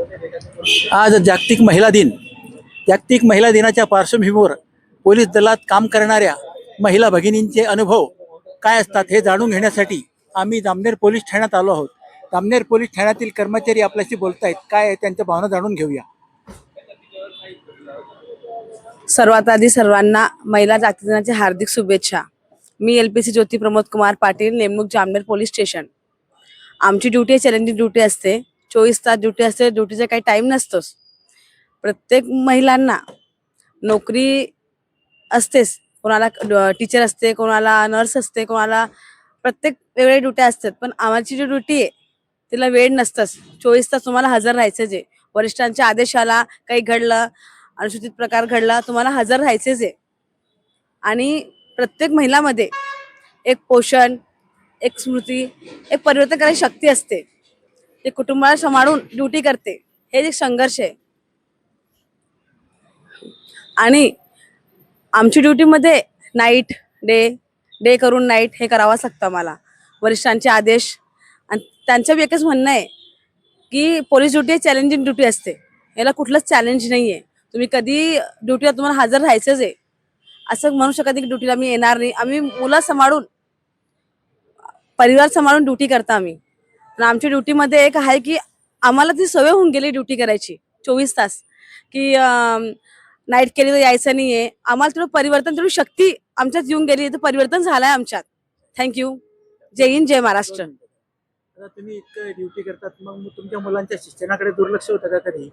आज जागतिक महिला दिन. जागतिक महिला दिनाच्या पार्श्वभूमीवर पोलीस दलात काम करणाऱ्या महिला भगिनींचे अनुभव काय असतात हे जाणून घेण्यासाठी आम्ही जामनेर पोलीस ठाण्यात आलो आहोत. जामनेर पोलीस ठाण्यातील कर्मचारी आपल्याशी बोलतायत. काय आहे त्यांच्या भावना जाणून घेऊया. सर्वात आधी सर्वांना महिला जागतिक दिनाच्या हार्दिक शुभेच्छा. मी LPC ज्योती प्रमोद कुमार पाटील, नेमणूक जामनेर पोलीस स्टेशन. आमची ड्युटी चॅलेंजिंग ड्युटी असते. 24 तास ड्युटी असते. ड्युटीचा काही टाइम नसतोच. प्रत्येक महिलांना नोकरी असतेच. कोणाला टीचर असते, कोणाला नर्स असते, कोणाला प्रत्येक वेगवेगळ्या ड्युट्या असतात. पण आमची जी ड्युटी आहे तिला वेळ नसतंच. 24 तास तुम्हाला हजर राहायचंच आहे. वरिष्ठांच्या आदेशाला काही घडलं, अनुचित प्रकार घडला, तुम्हाला हजर राहायचेच आहे. आणि प्रत्येक महिलामध्ये एक पोषण, एक स्मृती, एक परिवर्तन करायची शक्ती असते. ते कुटुंबाला सांभाळून ड्युटी करते. हे एक संघर्ष आहे. आणि आमची ड्युटीमध्ये नाईट डे करून नाईट हे करावंच लागतं मला. वरिष्ठांचे आदेश आणि त्यांचं बी एकच म्हणणं आहे की पोलीस ड्युटी चॅलेंजिंग ड्युटी असते. याला कुठलंच चॅलेंज नाही आहे. तुम्ही कधी ड्युटीला तुम्हाला हजर राहायचंच आहे. असं म्हणू शकत नाही की ड्युटीला मी येणार नाही. आम्ही मुलं सांभाळून, परिवार सांभाळून ड्युटी करता आम्ही. आणि आमच्या ड्युटीमध्ये एक आहे की आम्हाला ती सवय होऊन गेली ड्युटी करायची 24 तास, की नाईट केली तर यायचं नाही आहे. आम्हाला थोडं परिवर्तन, थोडी शक्ती आमच्यात येऊन गेली. तर परिवर्तन झालं आहे आमच्यात. थँक्यू. जय हिंद, जय महाराष्ट्र. आता तुम्ही इतकं ड्युटी करतात, मग तुमच्या मुलांच्या शिक्षणाकडे दुर्लक्ष होतं का कधी?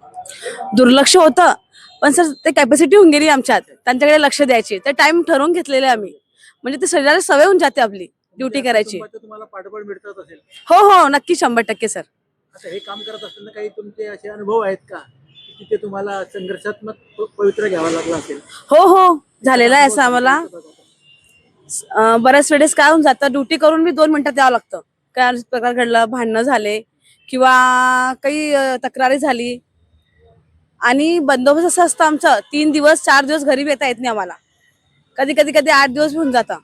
दुर्लक्ष होतं, पण सर ते कॅपॅसिटी होऊन गेली आमच्यात. त्यांच्याकडे लक्ष द्यायची. ते टाइम ठरवून घेतलेले आम्ही. म्हणजे ते शरीराला सवय होऊन जाते आपली ड्युटी करायची. तुम्हाला पाठबळ मिळत असेल. हो, नक्की 100% सर. आता हे काम करत असताना काही तुमचे असे अनुभव आहेत का की तिथे तुम्हाला संघर्षात्मक पवित्रा घ्यावा लागला असेल? हो, झालेलं आहे असं आम्हाला. बऱ्याच वेळेस काय होऊन जातं, ड्युटी करून मी 2 मिनिटात यावं लागतं. काय प्रकार घडला, भांडणं झाले किंवा काही तक्रारी झाली. आणि बंदोबस्त असं असतं आमचं 3 दिवस 4 दिवस घरी येता येत नाही आम्हाला. कधी 8 दिवस होऊन जातं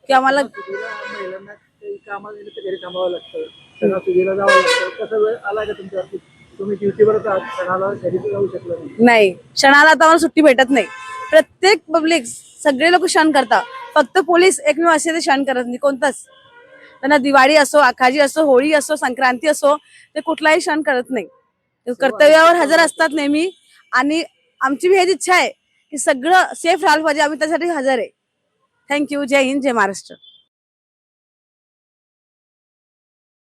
की आम्हाला. महिलांना काही कामाला गेलं तर घरी थांबावं लागतं, सणासुदीला जावं लागतं. कसा वेळ आला का तुमच्यावरती? तुम्ही ड्युटीवरच आहात, सणाला घरी जाऊ शकला नाही. क्षणाला आता आम्हाला सुट्टी भेटत नाही. प्रत्येक पब्लिक, सगळे लोक क्षण करतात. फक्त पोलीस एकमेव असे ते क्षण करत नाही कोणताच. त्यांना दिवाळी असो, आखाजी असो, होळी असो, संक्रांती असो, ते कुठलाही क्षण करत नाही. कर्तव्यावर हजर असतात नेहमी. आणि आमची भी हेच इच्छा आहे की सगळं सेफ राहायला पाहिजे. आम्ही त्यासाठी हजर आहे. थँक्यू. जय हिंद, जय महाराष्ट्र.